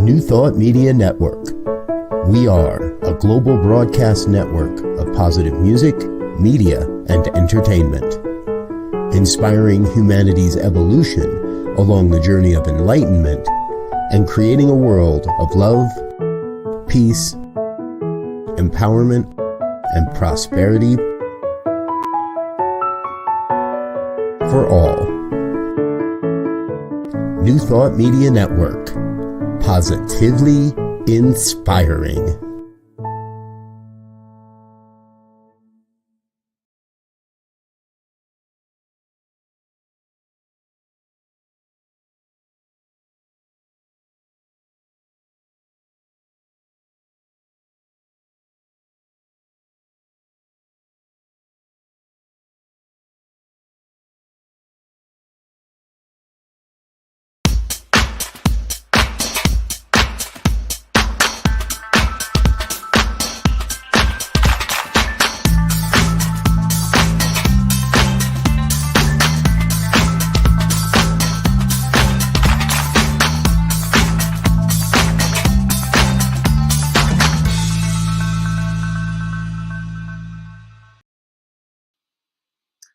New Thought Media Network. We are a global broadcast network of positive music, media, and entertainment, inspiring humanity's evolution along the journey of enlightenment and creating a world of love, peace, empowerment, and prosperity for all. New Thought Media Network. Positively inspiring.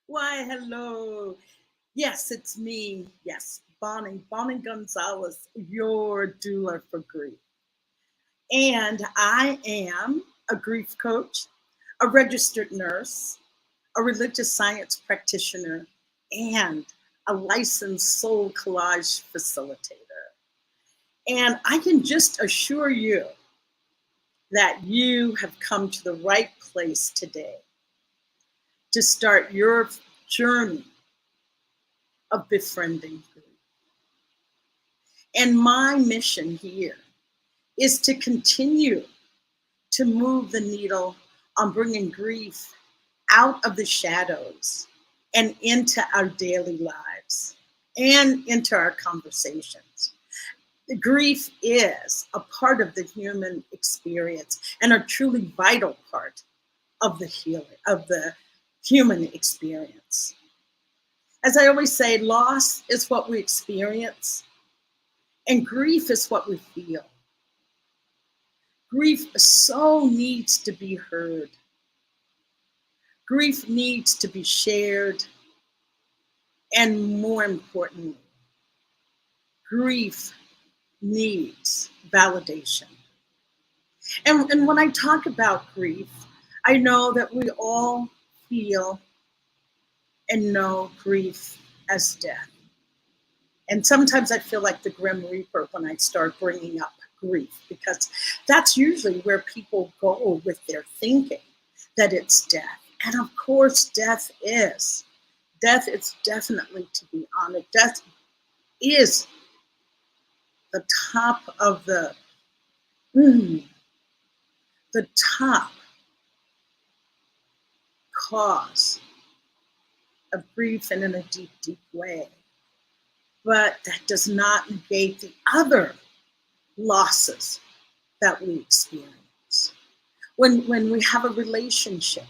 Why, hello. Yes, it's me. Yes, Morgan Gonzalez, your doula for grief. And I am a grief coach, a registered nurse, a religious science practitioner, and a licensed soul collage facilitator. And I can just assure you that you have come to the right place today to start your journey of befriending grief. And my mission here is to continue to move the needle on bringing grief out of the shadows and into our daily lives and into our conversations. The grief is a part of the human experience and a truly vital part of the healing of the human experience. As I always say, loss is what we experience, and grief is what we feel. Grief so needs to be heard. Grief needs to be shared, and more importantly, grief needs validation. And when I talk about grief, I know that we all feel and know grief as death. And sometimes I feel like the Grim Reaper when I start bringing up grief, because that's usually where people go with their thinking, that it's death. And of course, death is. Death is definitely to be honored. Death is the top of the top cause of grief, and in a deep, deep way. But that does not negate the other losses that we experience. When we have a relationship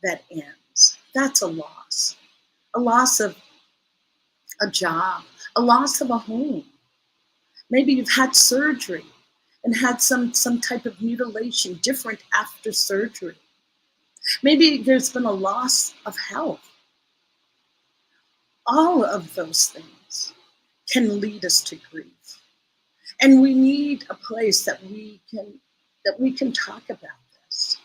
that ends, that's a loss. A loss of a job, a loss of a home. Maybe you've had surgery and had some type of mutilation different after surgery. Maybe there's been a loss of health. All of those things can lead us to grief. And we need a place that we can talk about this.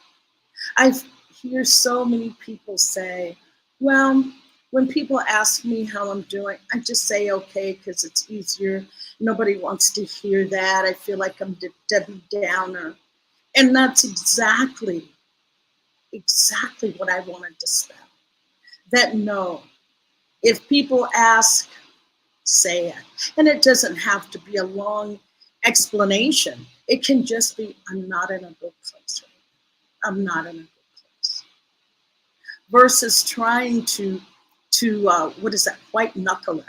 I hear so many people say, well, when people ask me how I'm doing, I just say okay because it's easier. Nobody wants to hear that. I feel like I'm Debbie Downer. And that's exactly what I want to dispel. That no, if people ask, say it. And it doesn't have to be a long explanation. It can just be, I'm not in a good place right now. I'm not in a good place. Versus trying to white knuckle it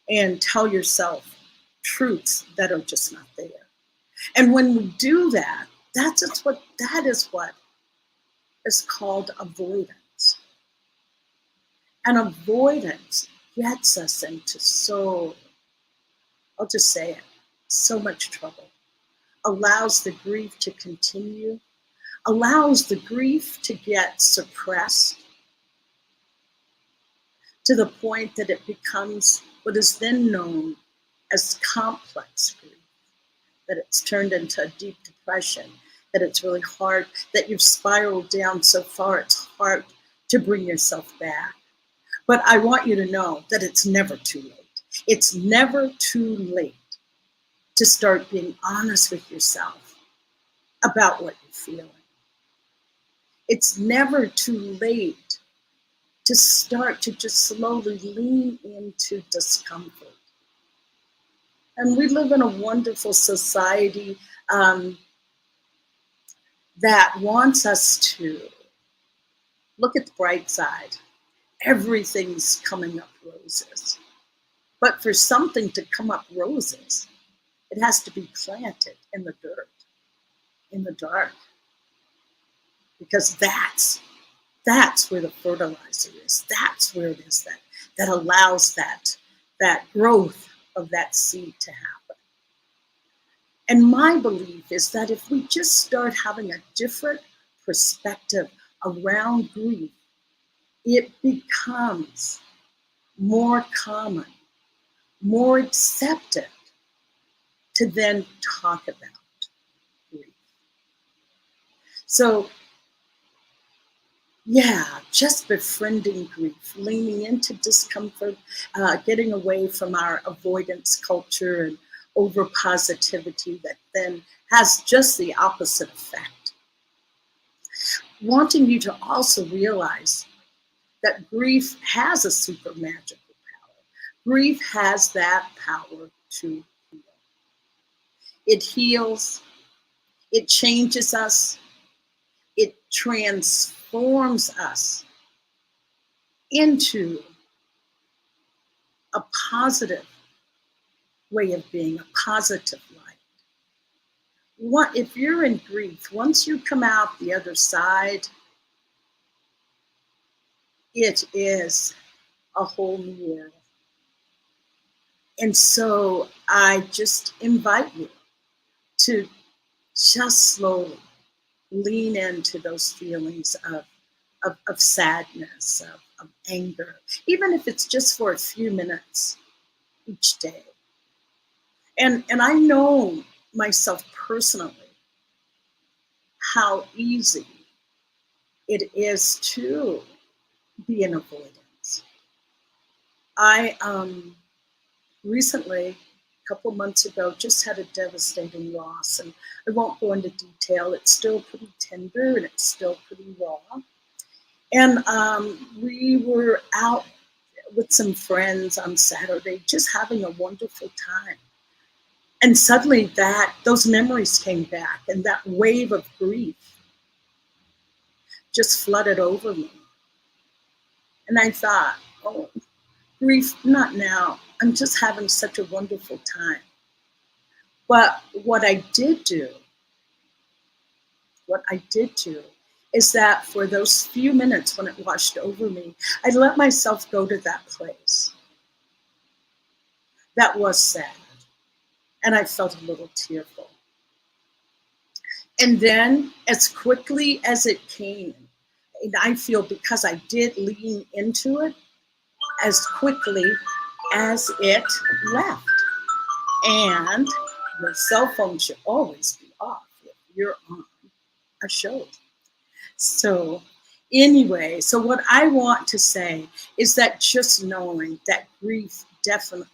and tell yourself truths that are just not there. And when we do that, that is what is called avoidance. And avoidance gets us into I'll just say it, so much trouble, allows the grief to continue, allows the grief to get suppressed to the point that it becomes what is then known as complex grief, that it's turned into a deep depression, that it's really hard, that you've spiraled down so far, it's hard to bring yourself back. But I want you to know that it's never too late. It's never too late to start being honest with yourself about what you're feeling. It's never too late to start to just slowly lean into discomfort. And we live in a wonderful society that wants us to look at the bright side. Everything's coming up roses. But for something to come up roses, it has to be planted in the dirt, in the dark. Because that's where the fertilizer is. That's where it is that allows that growth of that seed to happen. And my belief is that if we just start having a different perspective around grief, it becomes more common, more accepted to then talk about grief. So, yeah, just befriending grief, leaning into discomfort, getting away from our avoidance culture and over positivity that then has just the opposite effect. Wanting you to also realize that grief has a super magical power. Grief has that power to heal. It heals, it changes us, it transforms us into a positive way of being, a positive light. If you're in grief, once you come out the other side, it is a whole new world. And so I just invite you to just slowly lean into those feelings of sadness, of anger, even if it's just for a few minutes each day. And I know myself personally how easy it is to be in avoidance. I recently, a couple months ago, just had a devastating loss, and I won't go into detail. It's still pretty tender and it's still pretty raw. And we were out with some friends on Saturday, just having a wonderful time. And suddenly those memories came back, and that wave of grief just flooded over me. And I thought, oh, grief, not now. I'm just having such a wonderful time. But what I did do is that for those few minutes when it washed over me, I let myself go to that place. That was sad. And I felt a little tearful. And then as quickly as it came, and I feel because I did lean into it, as quickly as it left. And your cell phone should always be off if you're on a show. So anyway, so what I want to say is that just knowing that grief definitely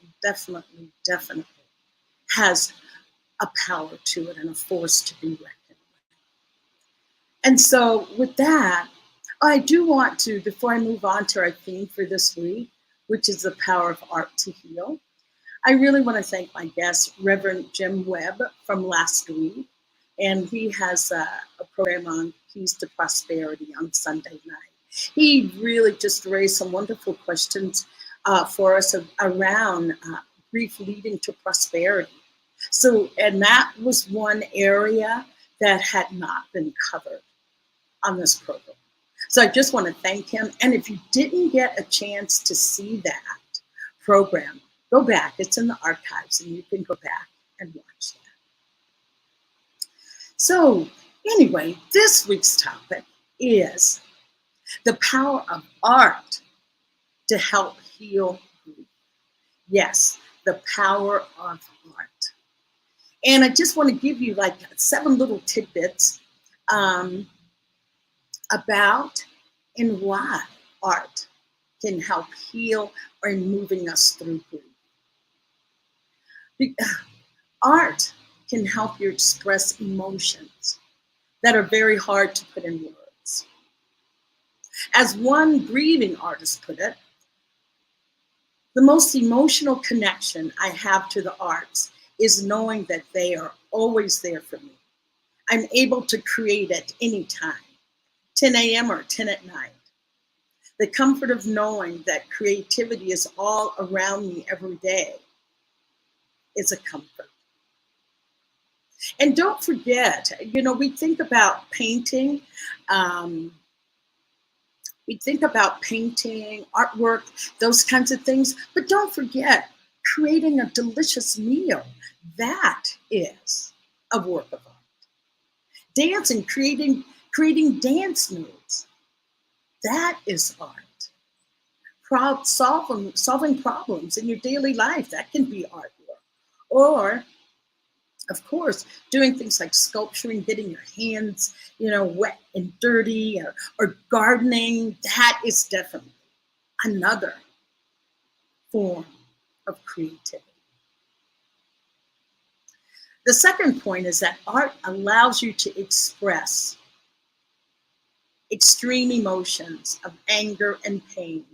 has a power to it and a force to be reckoned with. And so with that, I do want to, before I move on to our theme for this week, which is the power of art to heal, I really want to thank my guest, Reverend Jim Webb from last week. And he has a program on Keys to Prosperity on Sunday night. He really just raised some wonderful questions for us around grief leading to prosperity. So, and that was one area that had not been covered on this program. So I just want to thank him. And if you didn't get a chance to see that program, go back. It's in the archives and you can go back and watch that. So anyway, this week's topic is the power of art to help heal grief. Yes, the power of art. And I just want to give you like 7 little tidbits about and why art can help heal or in moving us through grief. Art can help you express emotions that are very hard to put in words. As one grieving artist put it, the most emotional connection I have to the arts is knowing that they are always there for me. I'm able to create at any time, 10 a.m. or 10 at night. The comfort of knowing that creativity is all around me every day is a comfort. And don't forget, we think about painting, artwork, those kinds of things, but don't forget creating a delicious meal. That is a work of art. Dancing, creating dance moves, that is art. Solving problems in your daily life, that can be artwork. Or, of course, doing things like sculpturing, getting your hands, wet and dirty, or gardening, that is definitely another form of creativity. The second point is that art allows you to express extreme emotions of anger and pain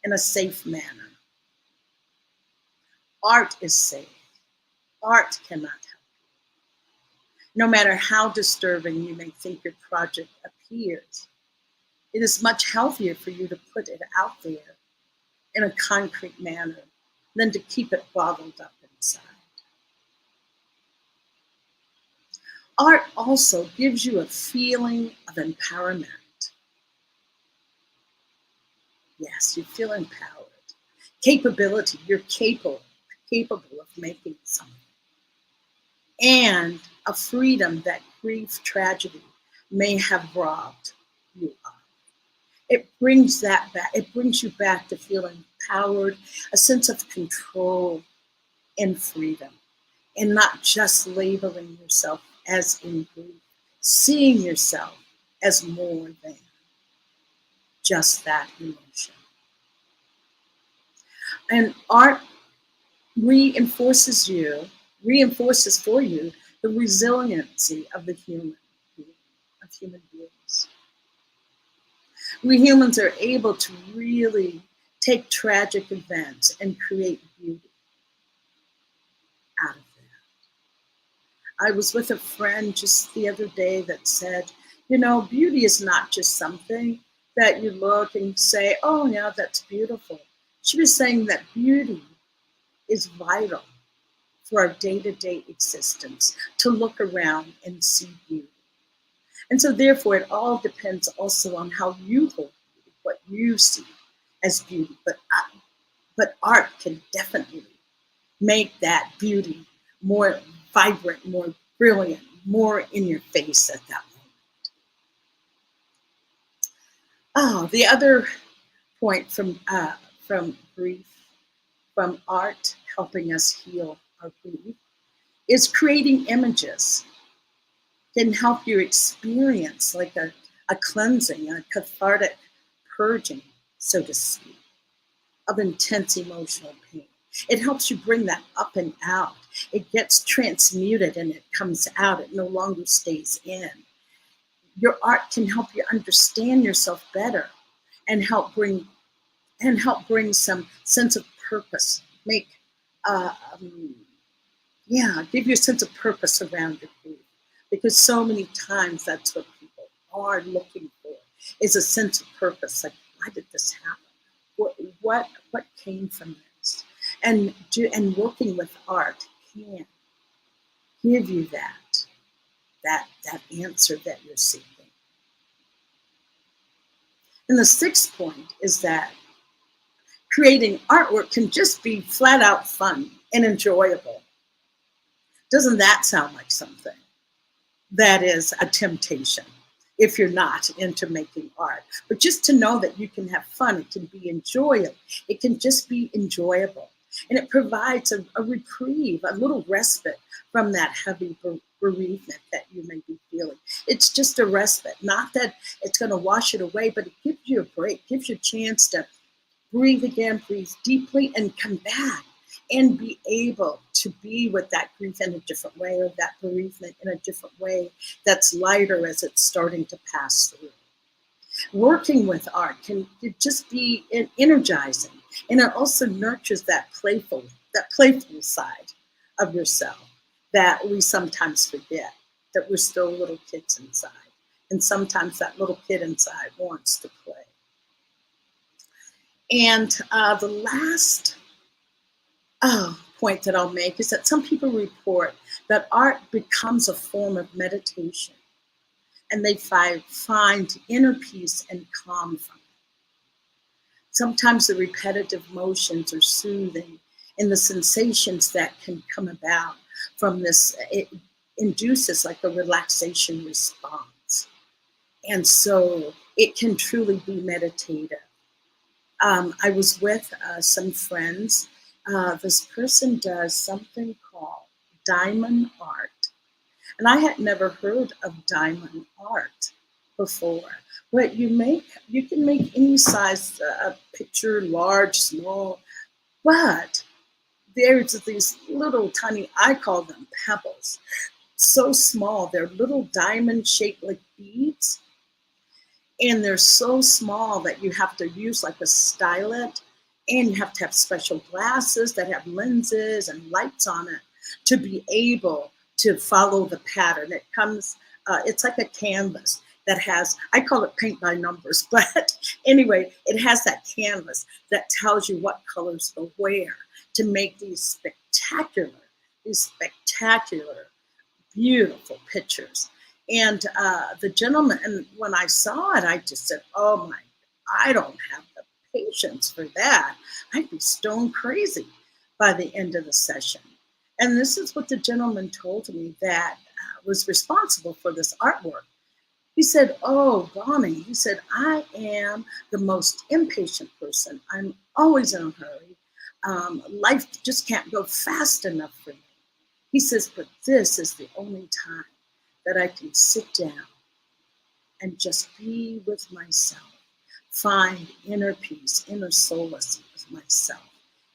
in a safe manner. Art is safe. Art cannot help you. No matter how disturbing you may think your project appears, it is much healthier for you to put it out there in a concrete manner than to keep it bottled up inside. Art also gives you a feeling of empowerment. Yes, you feel empowered. Capability, you're capable of making something. And a freedom that grief, tragedy may have robbed you of. It brings that back. It brings you back to feeling empowered, a sense of control and freedom, and not just labeling yourself as in grief, seeing yourself as more than just that emotion. And art reinforces for you the resiliency of human beings. We humans are able to really take tragic events and create beauty out of that. I was with a friend just the other day that said, beauty is not just something that you look and say, oh yeah, that's beautiful. She was saying that beauty is vital for our day-to-day existence, to look around and see beauty. And so therefore it all depends also on how you hold beauty, what you see as beauty. But art can definitely make that beauty more vibrant, more brilliant, more in your face at that moment. The other point from grief, from art helping us heal our grief, is creating images can help you experience like a cleansing, a cathartic purging, so to speak, of intense emotional pain. It helps you bring that up and out. It gets transmuted and it comes out. It no longer stays in. Your art can help you understand yourself better and help bring some sense of purpose. Give you a sense of purpose around your grief. Because so many times that's what people are looking for, is a sense of purpose. Like, why did this happen? What came from this? And working with art can give you that answer that you're seeking. And the sixth point is that creating artwork can just be flat out fun and enjoyable. Doesn't that sound like something that is a temptation if you're not into making art? But just to know that you can have fun, it can be enjoyable, it can just be enjoyable. And it provides a reprieve, a little respite from that heavy bereavement that you may be feeling. It's just a respite, not that it's going to wash it away, but it gives you a break, gives you a chance to breathe again, breathe deeply, and come back and be able to be with that grief in a different way, or that bereavement in a different way that's lighter as it's starting to pass through. Working with art can just be energizing, and it also nurtures that playful side of yourself that we sometimes forget, that we're still little kids inside, and sometimes that little kid inside wants to play. And the last point that I'll make is that some people report that art becomes a form of meditation, and they find inner peace and calm from it. Sometimes the repetitive motions are soothing, and the sensations that can come about from this, it induces like a relaxation response. And so it can truly be meditative. I was with some friends. This person does something called diamond art. And I had never heard of diamond art before. But you can make any size picture, large, small. But there's these little tiny, I call them pebbles, so small. They're little diamond shaped like beads. And they're so small that you have to use like a stylet, and you have to have special glasses that have lenses and lights on it to be able to follow the pattern. It comes, it's like a canvas that has, I call it paint by numbers, but anyway, it has that canvas that tells you what colors go where to make these spectacular, beautiful pictures. And the gentleman, and when I saw it, I just said, oh my, I don't have the patience for that. I'd be stone crazy by the end of the session. And this is what the gentleman told me that was responsible for this artwork. He said, oh, Bonnie, he said, I am the most impatient person. I'm always in a hurry. Life just can't go fast enough for me. He says, but this is the only time that I can sit down and just be with myself, find inner peace, inner solace with myself,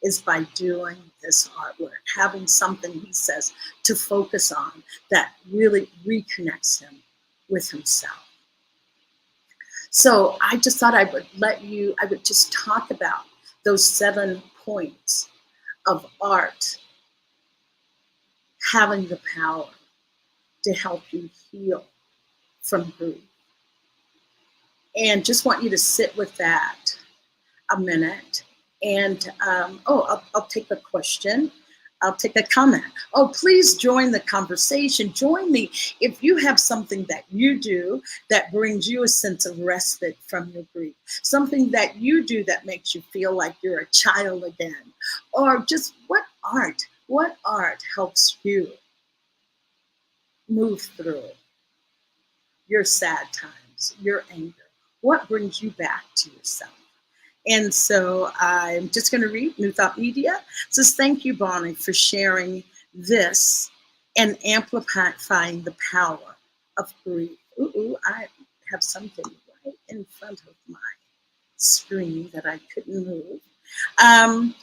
is by doing this artwork, having something, he says, to focus on that really reconnects him with himself. So I just thought I would just talk about those 7 points of art having the power to help you heal from grief. And just want you to sit with that a minute. And I'll take a question. I'll take a comment. Oh, please join the conversation. Join me if you have something that you do that brings you a sense of respite from your grief, something that you do that makes you feel like you're a child again, or just what art helps you move through your sad times, your anger. What brings you back to yourself? And so I'm just going to read New Thought Media. It says, thank you, Bonnie, for sharing this and amplifying the power of grief. I have something right in front of my screen that I couldn't move.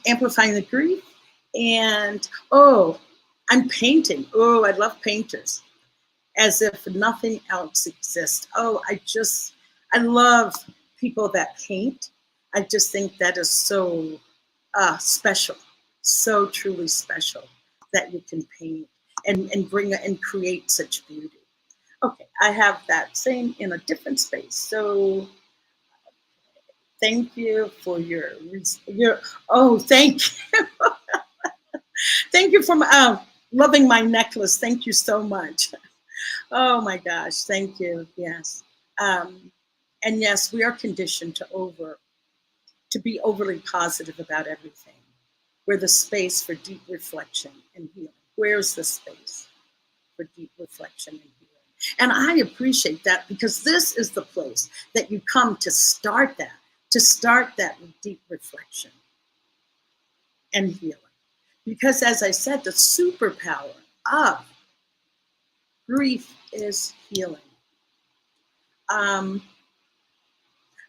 Amplifying the grief. And, I'm painting. I love painters. As if nothing else exists. I love people that paint. I just think that is so special, so truly special that you can paint and bring and create such beauty. Okay, I have that same in a different space. So thank you for your thank you. Thank you for loving my necklace. Thank you so much. Oh my gosh, thank you. Yes. And yes, we are conditioned to be overly positive about everything. We're the space for deep reflection and healing. Where's the space for deep reflection and healing? And I appreciate that, because this is the place that you come to start that deep reflection and healing. Because as I said, the superpower of grief is healing.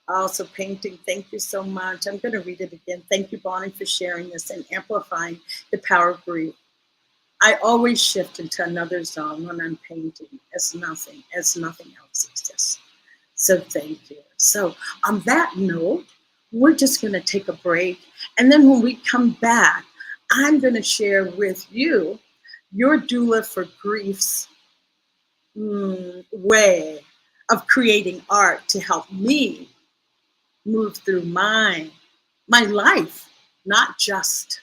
Also painting, thank you so much. I'm going to read it again. Thank you, Bonnie, for sharing this and amplifying the power of grief. I always shift into another zone when I'm painting, as nothing else exists. So thank you. So on that note, we're just going to take a break. And then when we come back, I'm going to share with you Your Doula for Grief's way of creating art to help me move through my life, not just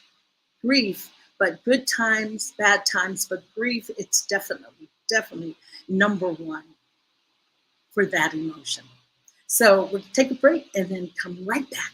grief, but good times, bad times, but grief, it's definitely number one for that emotion. So we'll take a break and then come right back.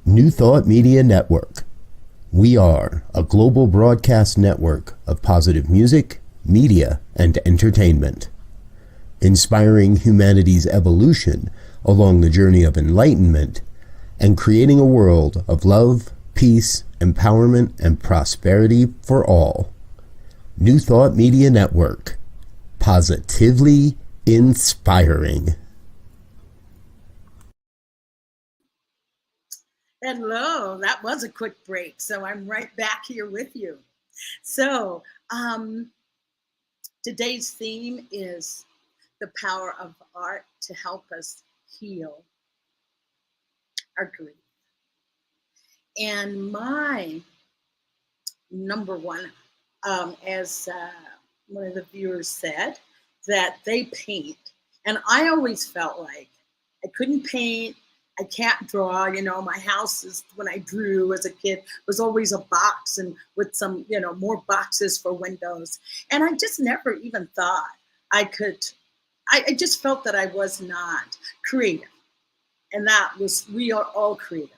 New Thought Media Network. We are a global broadcast network of positive music, media, and entertainment, inspiring humanity's evolution along the journey of enlightenment and creating a world of love, peace, empowerment, and prosperity for all. New Thought Media Network. Positively inspiring. Hello, that was a quick break. So I'm right back here with you. So today's theme is the power of art to help us heal our grief. And my number one, as one of the viewers said, that they paint. And I always felt like I couldn't paint. I can't draw, my house is, when I drew as a kid, was always a box and with some, more boxes for windows. And I just never even thought I could, I just felt that I was not creative. And we are all creative.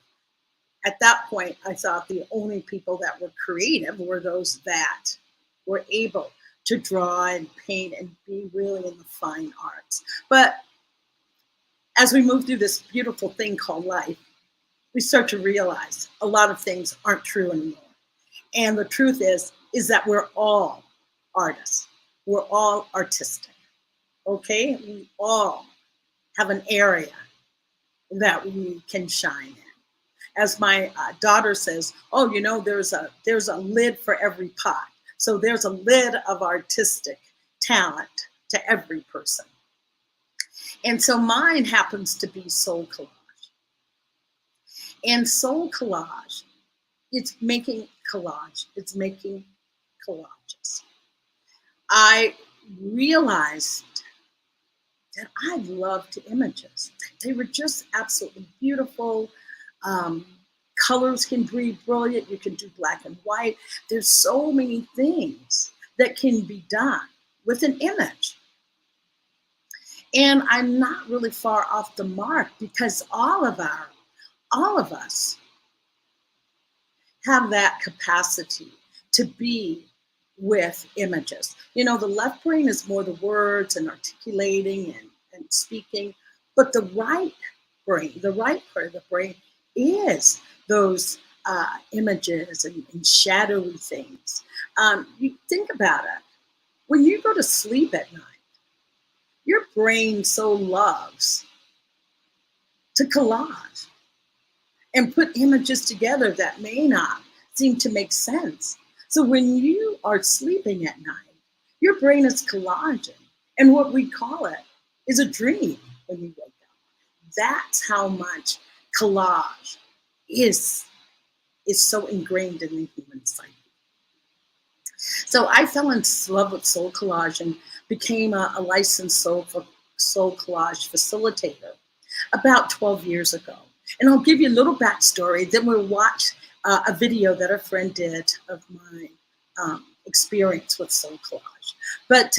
At that point, I thought the only people that were creative were those that were able to draw and paint and be really in the fine arts. But as we move through this beautiful thing called life, we start to realize a lot of things aren't true anymore. And the truth is that we're all artists. We're all artistic, okay? We all have an area that we can shine in. As my daughter says, there's a lid for every pot. So there's a lid of artistic talent to every person. And so mine happens to be soul collage. And soul collage, it's making collage. It's making collages. I realized that I loved images. They were just absolutely beautiful. Colors can be brilliant. You can do black and white. There's so many things that can be done with an image. And I'm not really far off the mark, because all of us have that capacity to be with images. The left brain is more the words and articulating and speaking, but the right part of the brain is those images and shadowy things. You think about it. When you go to sleep at night, your brain so loves to collage and put images together that may not seem to make sense. So when you are sleeping at night, your brain is collaging. And what we call it is a dream when you wake up. That's how much collage is so ingrained in the human psyche. So I fell in love with soul collage and became a licensed soul collage facilitator about 12 years ago. And I'll give you a little backstory, then we'll watch a video that a friend did of my experience with soul collage. But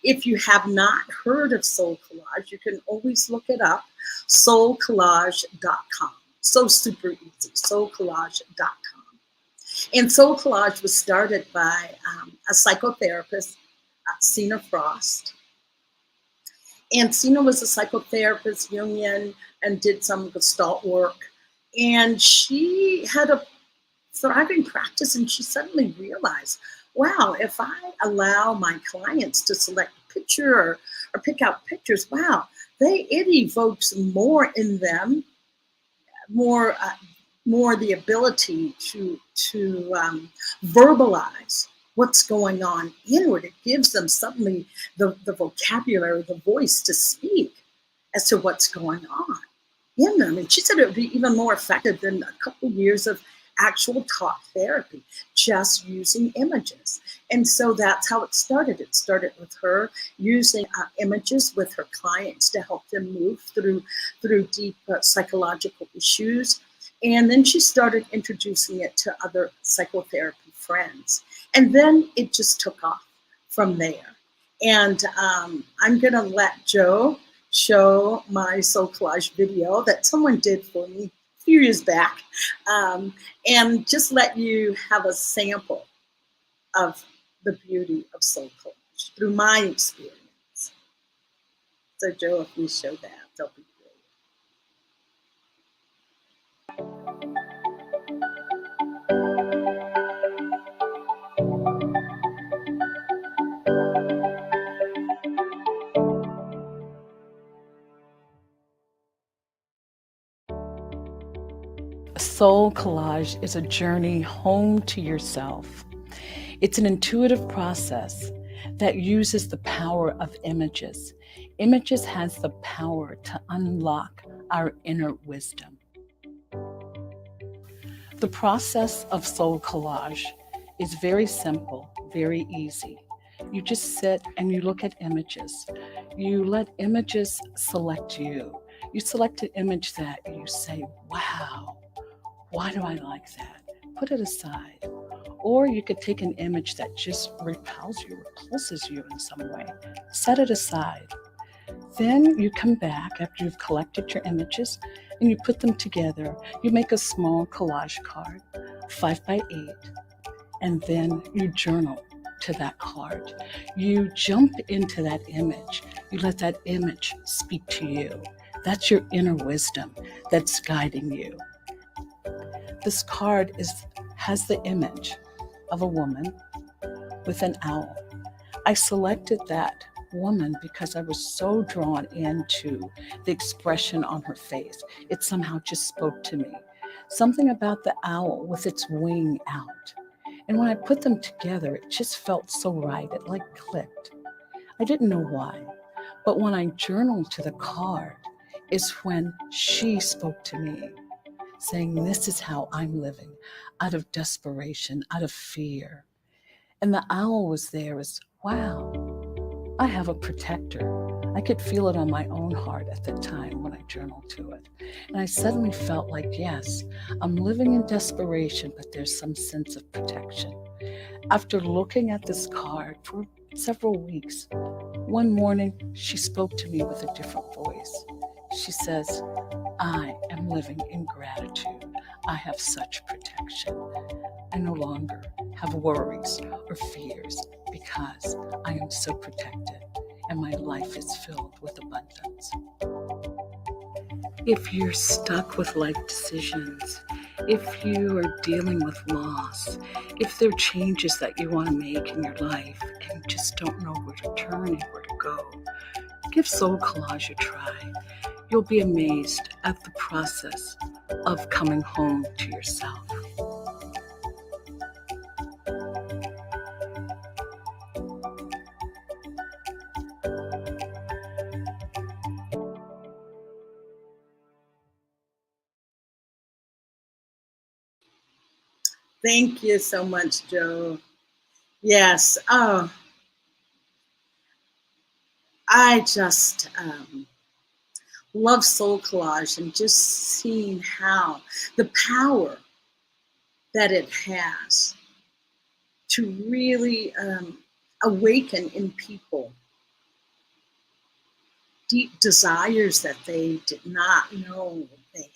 if you have not heard of soul collage, you can always look it up, soulcollage.com. So super easy, soulcollage.com. And soul collage was started by a psychotherapist, Sina Frost. And Sina was a psychotherapist, Jungian, and did some Gestalt work. And she had a thriving practice, and she suddenly realized, wow, if I allow my clients to select a picture or pick out pictures, wow, it evokes more in them, more the ability to verbalize what's going on inward. It gives them suddenly the vocabulary, the voice to speak as to what's going on in them. And she said it would be even more effective than a couple years of actual talk therapy, just using images. And so that's how it started. It started with her using images with her clients to help them move through deep psychological issues. And then she started introducing it to other psychotherapy friends. And then it just took off from there. And I'm going to let Joe show my soul collage video that someone did for me a few years back, and just let you have a sample of the beauty of soul collage through my experience. So Joe, if you show that, that'll be great. Soul collage is a journey home to yourself. It's an intuitive process that uses the power of images. Images has the power to unlock our inner wisdom. The process of soul collage is very simple, very easy. You just sit and you look at images. You let images select you. You select an image that you say, wow, why do I like that? Put it aside. Or you could take an image that just repulses you in some way. Set it aside. Then you come back after you've collected your images and you put them together. You make a small collage card, 5 by 8, and then you journal to that card. You jump into that image. You let that image speak to you. That's your inner wisdom that's guiding you. This card has the image of a woman with an owl. I selected that woman because I was so drawn into the expression on her face. It somehow just spoke to me. Something about the owl with its wing out. And when I put them together, it just felt so right. It like clicked. I didn't know why. But when I journaled to the card is when she spoke to me, saying, this is how I'm living, out of desperation, out of fear. And the owl was there as, wow, I have a protector. I could feel it on my own heart at the time when I journaled to it. And I suddenly felt like, yes, I'm living in desperation, but there's some sense of protection. After looking at this card for several weeks, one morning she spoke to me with a different voice. She says, I am living in gratitude. I have such protection. I no longer have worries or fears because I am so protected and my life is filled with abundance. If you're stuck with life decisions, if you are dealing with loss, if there are changes that you want to make in your life and just don't know where to turn and where to go, give soul collage a try. You'll be amazed at the process of coming home to yourself. Thank you so much, Joe. Yes. Oh, I just love soul collage and just seeing how the power that it has to really awaken in people deep desires that they did not know they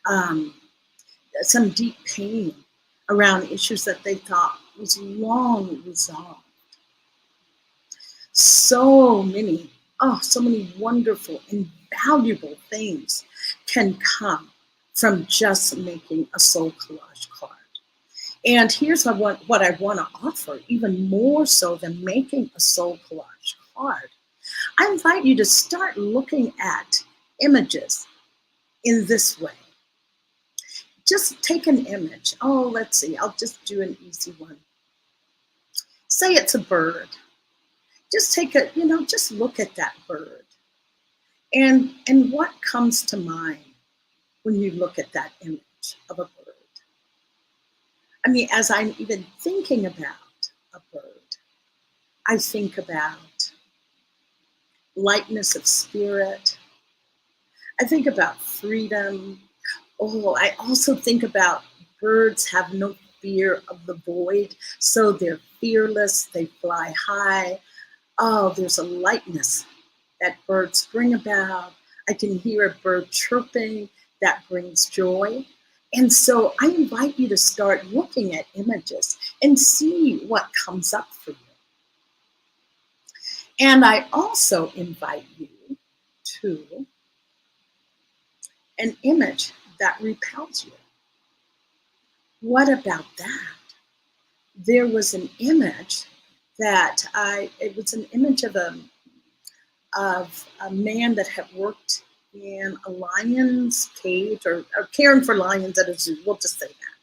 held, some deep pain around issues that they thought was long resolved. So many wonderful and valuable things can come from just making a soul collage card. And here's what I want to offer, even more so than making a soul collage card. I invite you to start looking at images in this way. Just take an image. Oh, let's see, I'll just do an easy one. Say it's a bird. Just take a, just look at that bird. And what comes to mind when you look at that image of a bird? I mean, as I'm even thinking about a bird, I think about lightness of spirit. I think about freedom. Oh, I also think about birds have no fear of the void, so they're fearless, they fly high. Oh, there's a lightness that birds bring about. I can hear a bird chirping that brings joy. And so I invite you to start looking at images and see what comes up for you. And I also invite you to an image that repels you. What about that? There was an image that it was an image of a man that had worked in a lion's cage or caring for lions at a zoo, we'll just say that.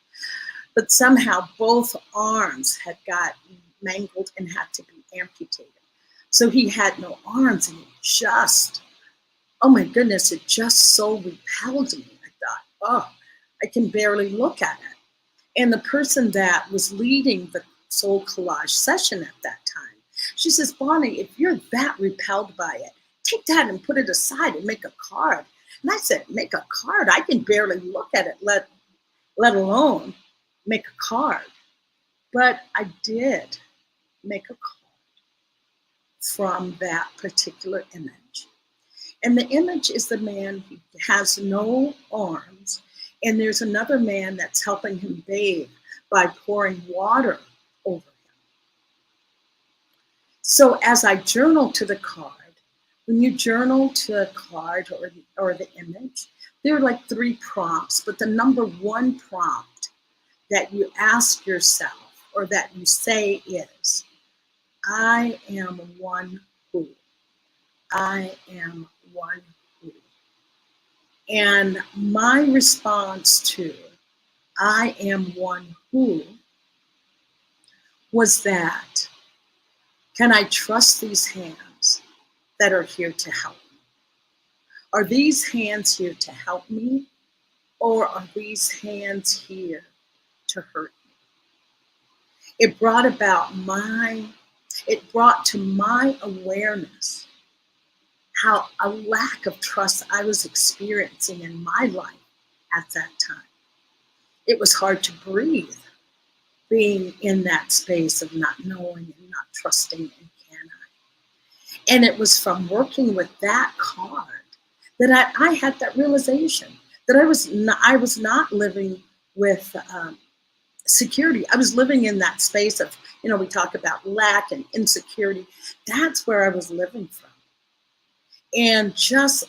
But somehow both arms had got mangled and had to be amputated. So he had no arms, and it just, oh my goodness, it just so repelled me. I thought, oh, I can barely look at it. And the person that was leading the soul collage session at that time, she says, Bonnie, if you're that repelled by it, take that and put it aside and make a card. And I said, make a card? I can barely look at it, let alone make a card. But I did make a card from that particular image. And the image is the man who has no arms, and there's another man that's helping him bathe by pouring water over him. So as I journal to the card, when you journal to a card or the image, there are like 3 prompts, but the number 1 prompt that you ask yourself or that you say is, I am one who. I am one who. And my response to I am one who was that, can I trust these hands that are here to help me? Are these hands here to help me, or are these hands here to hurt me? It brought to my awareness how a lack of trust I was experiencing in my life at that time. It was hard to breathe, being in that space of not knowing and not trusting, and can I? And it was from working with that card that I had that realization that I was not living with security. I was living in that space of, we talk about lack and insecurity. That's where I was living from. And just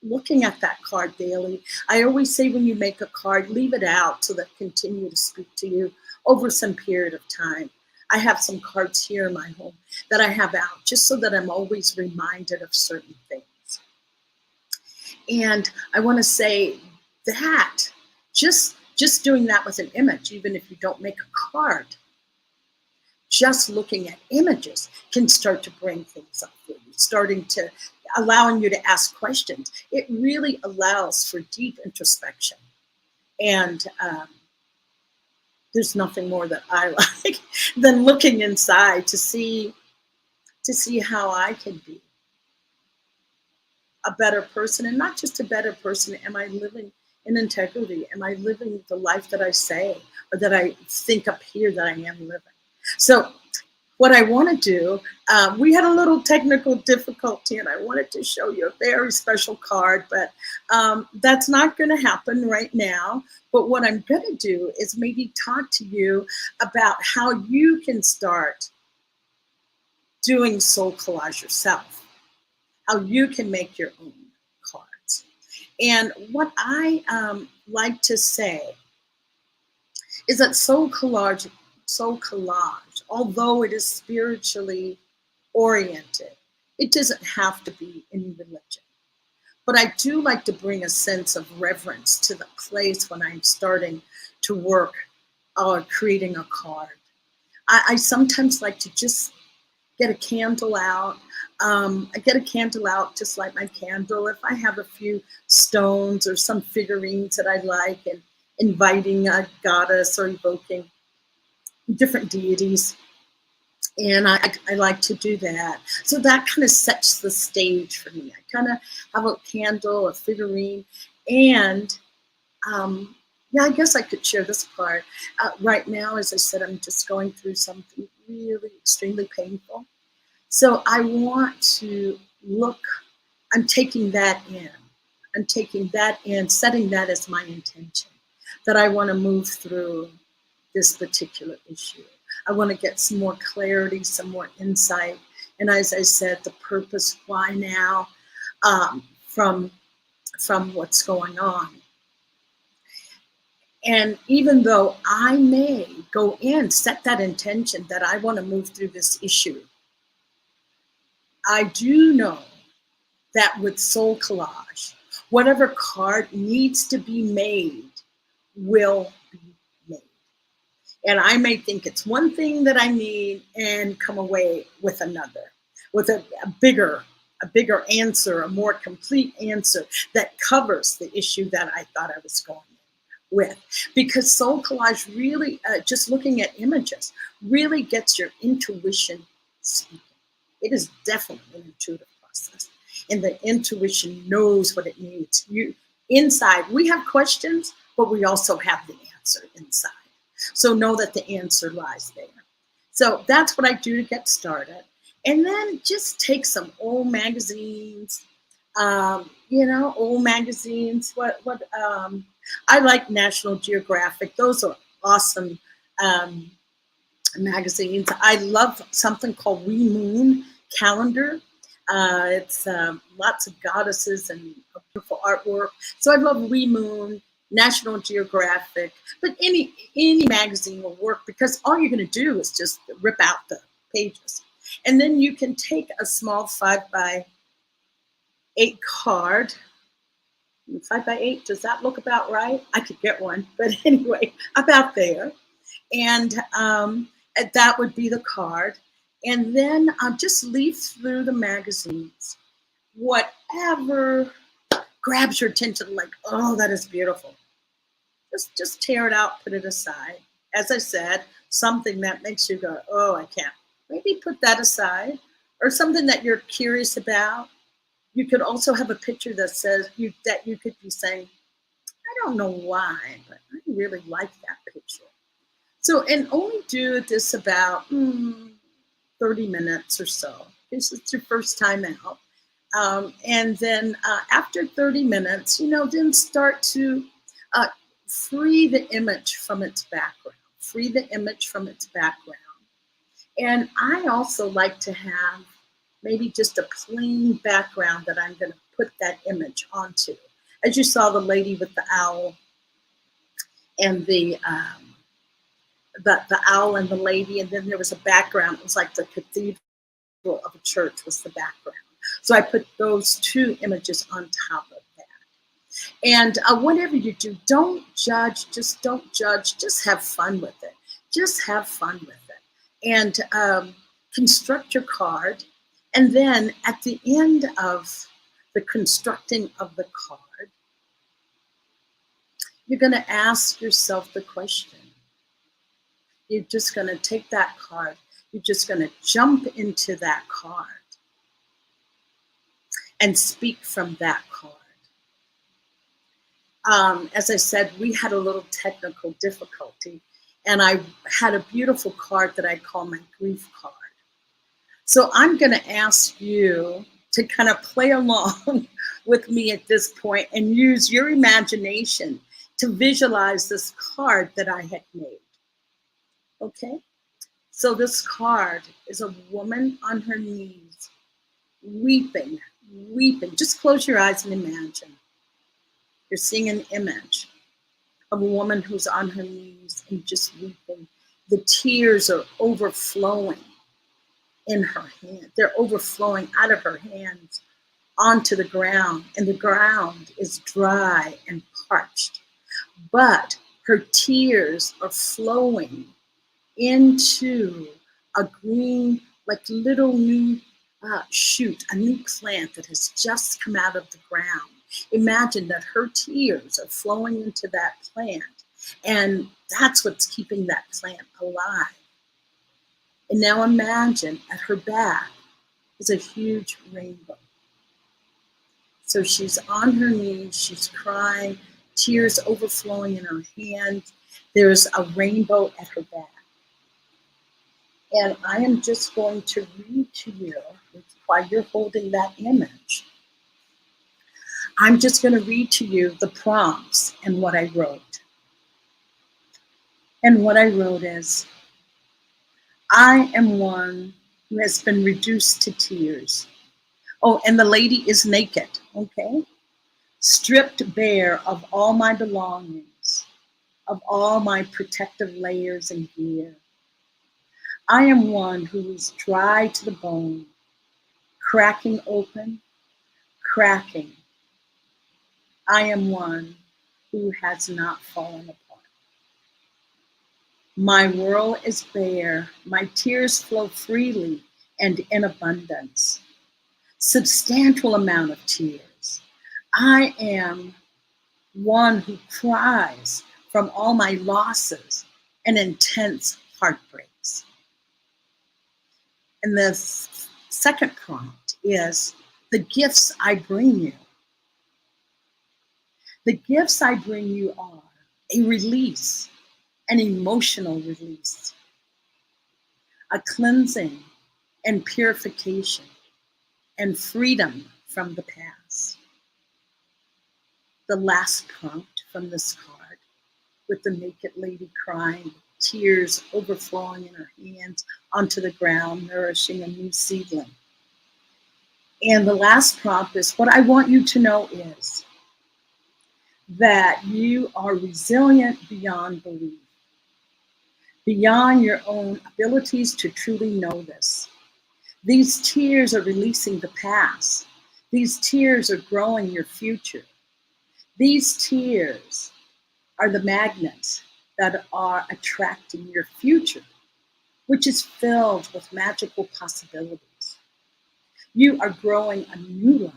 looking at that card daily, I always say when you make a card, leave it out so that it continue to speak to you over some period of time. I have some cards here in my home that I have out just so that I'm always reminded of certain things. And I want to say that just doing that with an image, even if you don't make a card, just looking at images can start to bring things up for you, allowing you to ask questions. It really allows for deep introspection. And there's nothing more that I like than looking inside to see how I can be a better person, and not just a better person. Am I living in integrity? Am I living the life that I say or that I think up here that I am living? So what I want to do, we had a little technical difficulty and I wanted to show you a very special card, but that's not going to happen right now. But what I'm going to do is maybe talk to you about how you can start doing soul collage yourself, how you can make your own cards. And what I like to say is that soul collage, although it is spiritually oriented, it doesn't have to be in religion. But I do like to bring a sense of reverence to the place when I'm starting to work or creating a card. I sometimes like to just get a candle out. I get a candle out, just light my candle. If I have a few stones or some figurines that I like, and inviting a goddess or evoking different deities. And I like to do that. So that kind of sets the stage for me. I kind of have a candle, a figurine, and yeah, I guess I could share this part. Right now, as I said, I'm just going through something really extremely painful. So I want to look, I'm taking that in. I'm taking that in, setting that as my intention, that I want to move through this particular issue. I want to get some more clarity, some more insight. And as I said, the purpose, why now, from what's going on. And even though I may go in, set that intention that I want to move through this issue, I do know that with soul collage, whatever card needs to be made will be made. And I may think it's one thing that I need and come away with another, with a bigger answer, a more complete answer that covers the issue that I thought I was going with. Because soul collage really, just looking at images, really gets your intuition speaking. It is definitely an intuitive process. And the intuition knows what it needs. Inside, we have questions, but we also have the answer inside. So know that the answer lies there. So that's what I do to get started. And then just take some old magazines, old magazines. I like National Geographic. Those are awesome magazines. I love something called We Moon Calendar. It's lots of goddesses and beautiful artwork. So I love We Moon, National Geographic, but any magazine will work, because all you're going to do is just rip out the pages. And then you can take a small 5x8 card. 5x8, does that look about right? I could get one, but anyway, about there. And that would be the card. And then just leaf through the magazines. Whatever grabs your attention, like, oh, that is beautiful. Just tear it out, put it aside. As I said, something that makes you go, oh, I can't. Maybe put that aside. Or something that you're curious about. You could also have a picture that says that you could be saying, I don't know why, but I really like that picture. So, and only do this about 30 minutes or so. This is your first time out. And then after 30 minutes, then start to free the image from its background. Free the image from its background. And I also like to have maybe just a plain background that I'm going to put that image onto. As you saw, the lady with the owl and the owl and the lady, and then there was a background. It was like the cathedral of a church was the background. So I put those two images on top of that. And whatever you do, don't judge. Just don't judge. Just have fun with it. Just have fun with it. And construct your card. And then at the end of the constructing of the card, you're going to ask yourself the question. You're just going to take that card. You're just going to jump into that card and speak from that card. As I said, we had a little technical difficulty, and I had a beautiful card that I call my grief card. So I'm going to ask you to kind of play along with me at this point and use your imagination to visualize this card that I had made. Okay? So this card is a woman on her knees, weeping, weeping. Just close your eyes and imagine. You're seeing an image of a woman who's on her knees and just weeping. The tears are overflowing in her hand. They're overflowing out of her hands onto the ground, and the ground is dry and parched. But her tears are flowing into a green, like little new shoot, a new plant that has just come out of the ground. Imagine that her tears are flowing into that plant, and that's what's keeping that plant alive. And now imagine at her back is a huge rainbow. So she's on her knees, she's crying, tears overflowing in her hands. There's a rainbow at her back. And I am just going to read to you, while you're holding that image, I'm just going to read to you the prompts and what I wrote. And what I wrote is, I am one who has been reduced to tears. Oh, and the lady is naked, okay? Stripped bare of all my belongings, of all my protective layers and gear. I am one who is dry to the bone, cracking open, cracking. I am one who has not fallen apart. My world is bare, my tears flow freely and in abundance. Substantial amount of tears. I am one who cries from all my losses and intense heartbreaks. And the second prompt is the gifts I bring you. The gifts I bring you are a release, an emotional release, a cleansing and purification, and freedom from the past. The last prompt from this card, with the naked lady crying, tears overflowing in her hands onto the ground, nourishing a new seedling. And the last prompt is, what I want you to know is that you are resilient beyond belief, beyond your own abilities to truly know this. These tears are releasing the past. These tears are growing your future. These tears are the magnets that are attracting your future, which is filled with magical possibilities. You are growing a new life,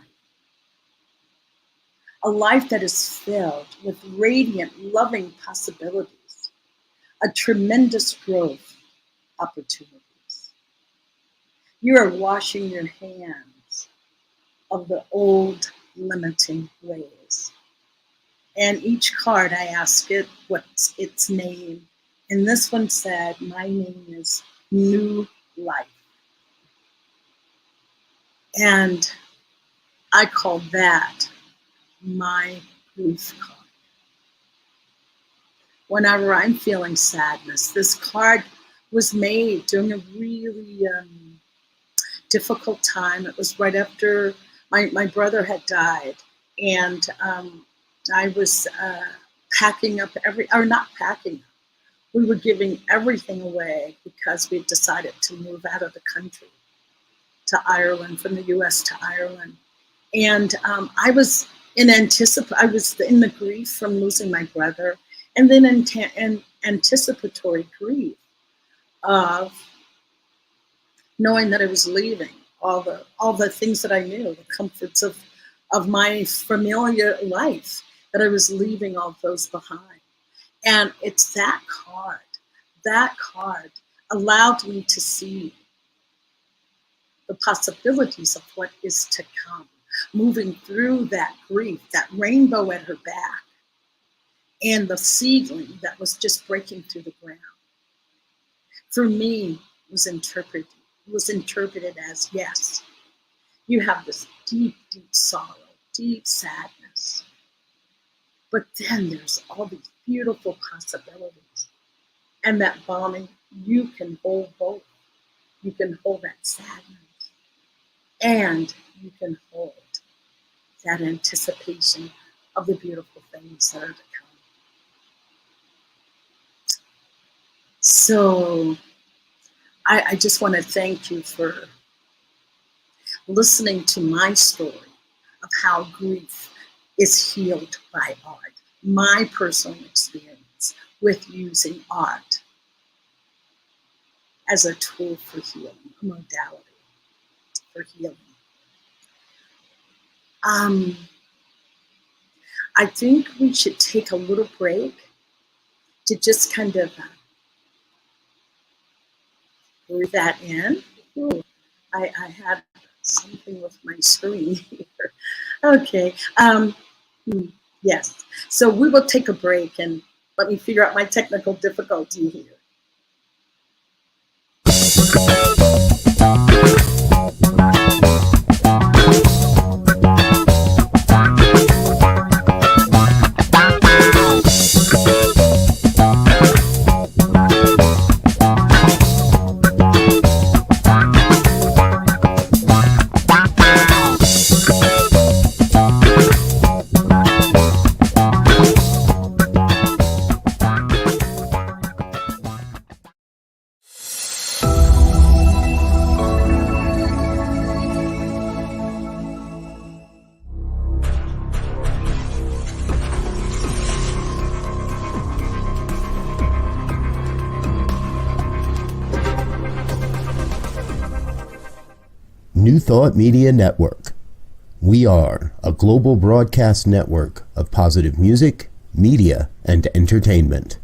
a life that is filled with radiant, loving possibilities, a tremendous growth opportunities. You are washing your hands of the old limiting ways. And each card, I ask it what's its name. And this one said, my name is New Life. And I call that my grief card. Whenever I'm feeling sadness, this card was made during a really difficult time. It was right after my brother had died. And I was packing up not packing up. We were giving everything away because we decided to move out of the country to Ireland, from the US to Ireland. And I was in the grief from losing my brother, and then in anticipatory grief of knowing that I was leaving all the things that I knew, the comforts of my familiar life, that I was leaving all those behind. And it's that card allowed me to see the possibilities of what is to come, moving through that grief, that rainbow at her back. and the seedling that was just breaking through the ground. For me, was interpreted as, yes, you have this deep, deep sorrow, deep sadness. But then there's all these beautiful possibilities. And that bombing, you can hold both. You can hold that sadness. And you can hold that anticipation of the beautiful things that are to come. So I just want to thank you for listening to my story of how grief is healed by art. My personal experience with using art as a tool for healing, a modality for healing. I think we should take a little break to just kind of breathe that in. Ooh, I had something with my screen here. Okay. Yes. So we will take a break and let me figure out my technical difficulty here. New Thought Media Network. We are a global broadcast network of positive music, media, and entertainment,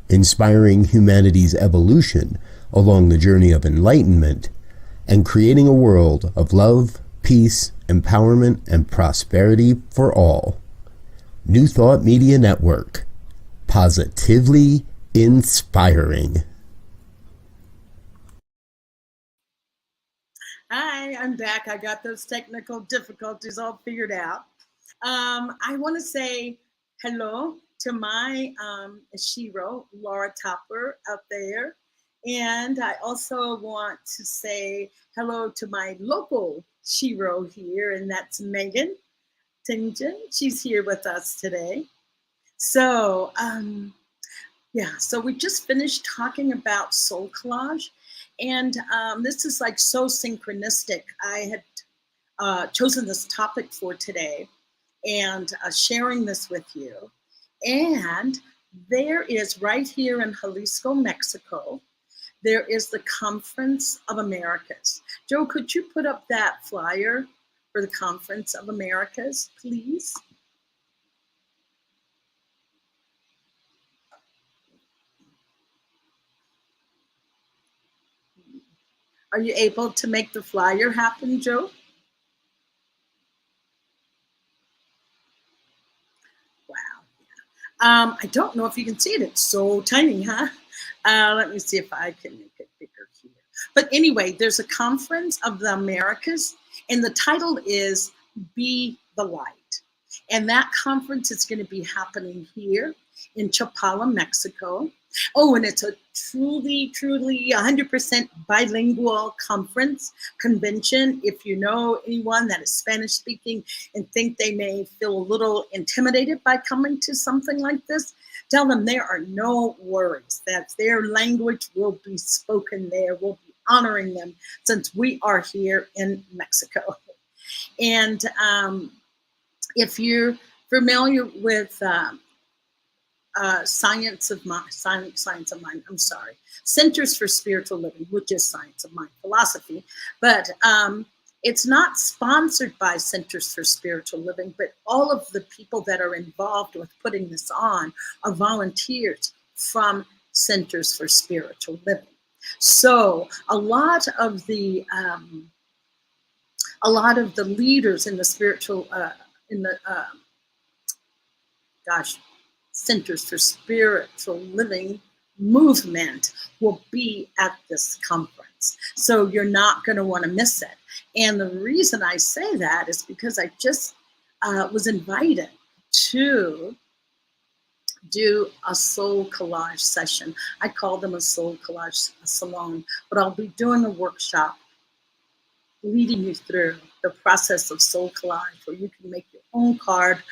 inspiring humanity's evolution along the journey of enlightenment and creating a world of love, peace, empowerment, and prosperity for all. New Thought Media Network. Positively inspiring. Hi, I'm back. I got those technical difficulties all figured out. I want to say hello to my Shiro, Laura Topper, out there. And I also want to say hello to my local Shiro here, and that's Megan Tingen. She's here with us today. So, so we just finished talking about soul collage. And this is like so synchronistic. I had chosen this topic for today and sharing this with you. And there is right here in Jalisco, Mexico, there is the Conference of Americas. Joe, could you put up that flyer for the Conference of Americas, please? Are you able to make the flyer happen, Joe? Wow. I don't know if you can see it. It's so tiny, huh? Let me see if I can make it bigger here. But anyway, there's a Conference of the Americas, and the title is Be the Light. And that conference is going to be happening here in Chapala, Mexico. Oh, and it's a truly 100% bilingual convention. If you know anyone that is Spanish speaking and think they may feel a little intimidated by coming to something like this, tell them there are no worries, that their language will be spoken there. We'll be honoring them since we are here in Mexico. And if you're familiar with Science of Mind, Centers for Spiritual Living, which is Science of Mind philosophy, but it's not sponsored by Centers for Spiritual Living, but all of the people that are involved with putting this on are volunteers from Centers for Spiritual Living. So a lot of the leaders in the spiritual, Centers for Spiritual Living movement will be at this conference. So you're not going to want to miss it. And the reason I say that is because I just was invited to do a soul collage session. I call them a soul collage salon, but I'll be doing a workshop leading you through the process of soul collage, where you can make your own card,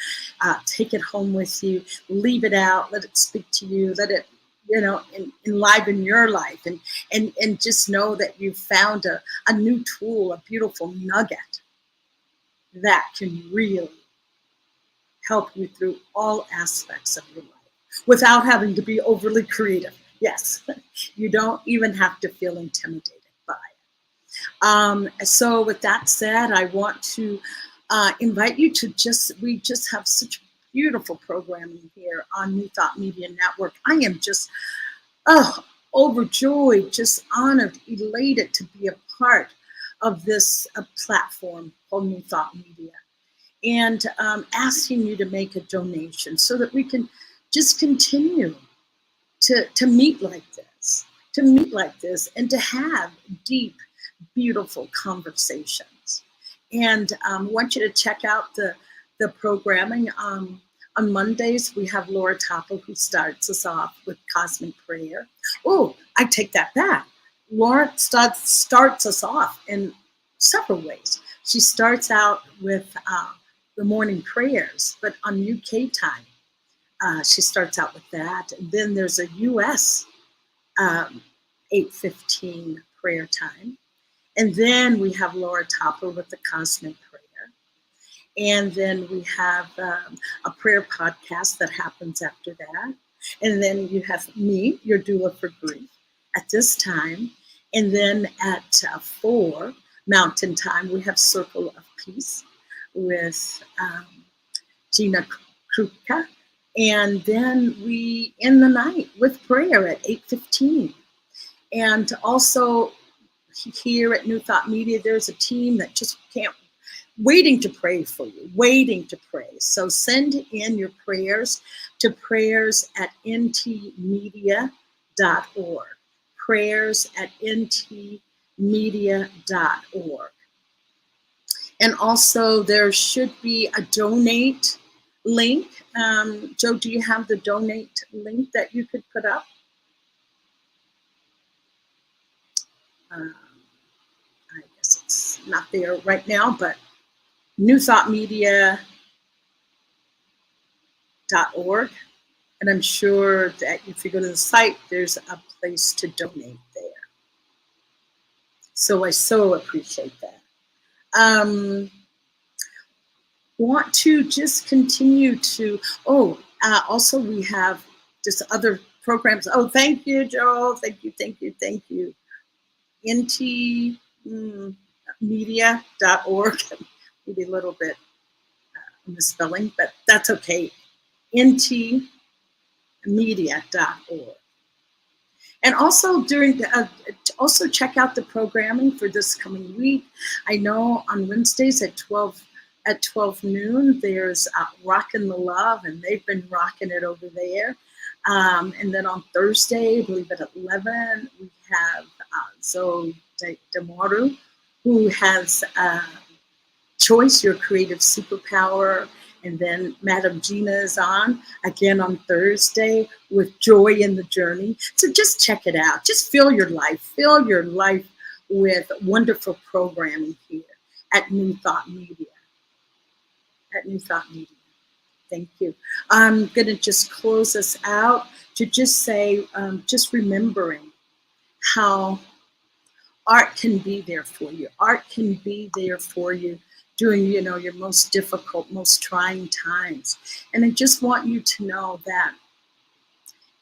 take it home with you, leave it out, let it speak to you, let it, enliven your life, and just know that you found a new tool, a beautiful nugget that can really help you through all aspects of your life without having to be overly creative. Yes, you don't even have to feel intimidated by it. So with that said, I want to invite you to we just have such beautiful programming here on New Thought Media Network. I am just overjoyed, just honored, elated to be a part of this platform called New Thought Media, and asking you to make a donation so that we can just continue to meet like this, and to have deep, beautiful conversations. And I want you to check out the programming. On Mondays, we have Laura Topple, who starts us off with Cosmic Prayer. Oh, I take that back. Laura starts us off in several ways. She starts out with the morning prayers, but on UK time, she starts out with that. And then there's a US 8:15 prayer time. And then we have Laura Topper with the Cosmic Prayer. And then we have a prayer podcast that happens after that. And then you have me, your doula for grief, at this time. And then at 4 Mountain Time, we have Circle of Peace with Gina Krutka. And then we end the night with prayer at 8:15. And also here at New Thought Media, there's a team that just waiting to pray for you, waiting to pray. So send in your prayers to prayers@ntmedia.org, prayers@ntmedia.org. And also there should be a donate link. Joe, do you have the donate link that you could put up? I guess it's not there right now, but newthoughtmedia.org. And I'm sure that if you go to the site, there's a place to donate there. So I so appreciate that. Want to just continue to, also we have just other programs. Oh, thank you, Joel. Thank you. ntmedia.org. Maybe a little bit misspelling, but that's okay. ntmedia.org. And also also check out the programming for this coming week. I know on Wednesdays at 12 noon, there's Rockin' the Love, and they've been rocking it over there. And then on Thursday, I believe at 11, we have Zoe Demaru, who has Choice, Your Creative Superpower. And then Madam Gina is on again on Thursday with Joy in the Journey. So just check it out. Just fill your life with wonderful programming here at New Thought Media. Thank you. I'm going to just close us out to just say, just remembering how art can be there for you. Art can be there for you during, your most difficult, most trying times. And I just want you to know that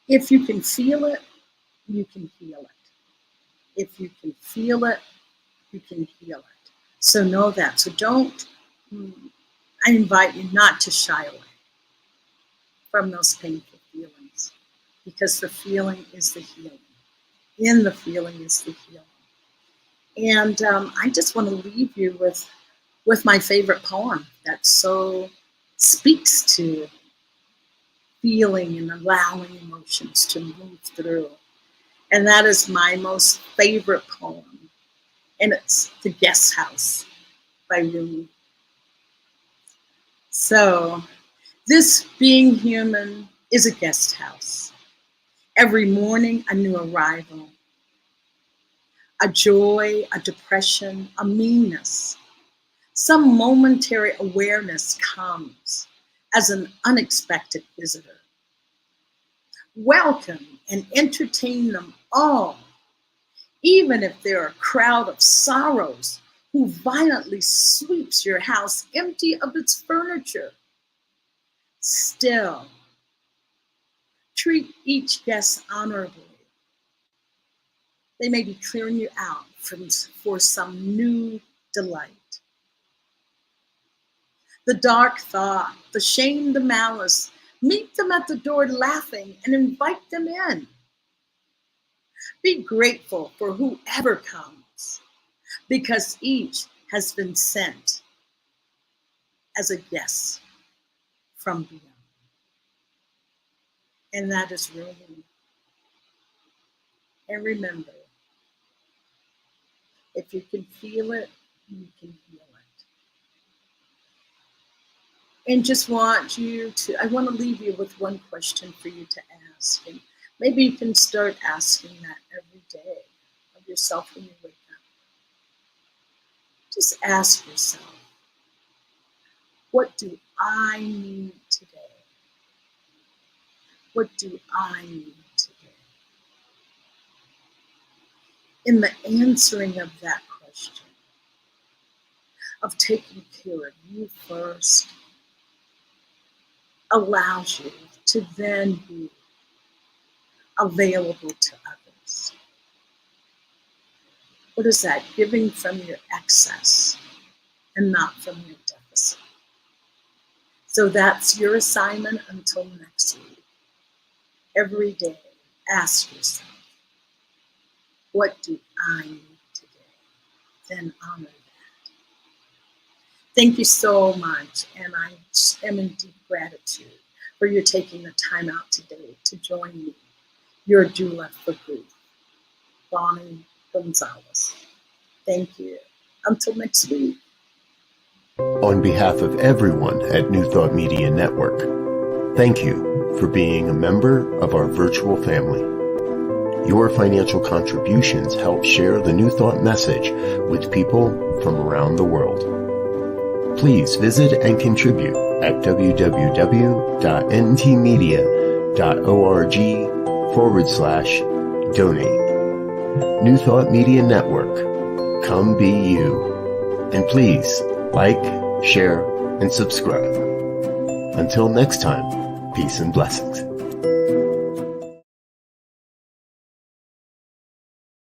if you can feel it, you can heal it. If you can feel it, you can heal it. So know that. So I invite you not to shy away from those painful feelings, because the feeling is the healing. In the feeling is the healing. And I just want to leave you with my favorite poem that so speaks to feeling and allowing emotions to move through. And that is my most favorite poem. And it's The Guest House by Rumi. So, this being human is a guest house. Every morning, a new arrival. A joy, a depression, a meanness. Some momentary awareness comes as an unexpected visitor. Welcome and entertain them all, even if they're a crowd of sorrows who violently sweeps your house empty of its furniture. Still, treat each guest honorably. They may be clearing you out for some new delight. The dark thought, the shame, the malice, meet them at the door laughing and invite them in. Be grateful for whoever comes, because each has been sent as a guest from beyond. And that is Rumi. And remember, if you can feel it, you can heal it. And just I want to leave you with one question for you to ask. And maybe you can start asking that every day of yourself when you wake up. Just ask yourself, what do I need today? What do I need today? In the answering of that question, of taking care of you first, allows you to then be available to others. What is that? Giving from your excess and not from your deficit. So that's your assignment until next week. Every day, ask yourself, what do I need today? Then honor that. Thank you so much, and I am in deep gratitude for you taking the time out today to join me, your doula for grief, Morgan Gonzalez. Thank you. Until next week. On behalf of everyone at New Thought Media Network, thank you for being a member of our virtual family. Your financial contributions help share the New Thought message with people from around the world. Please visit and contribute at www.ntmedia.org/donate. New Thought Media Network, come be you. And please like, share, and subscribe. Until next time, peace and blessings.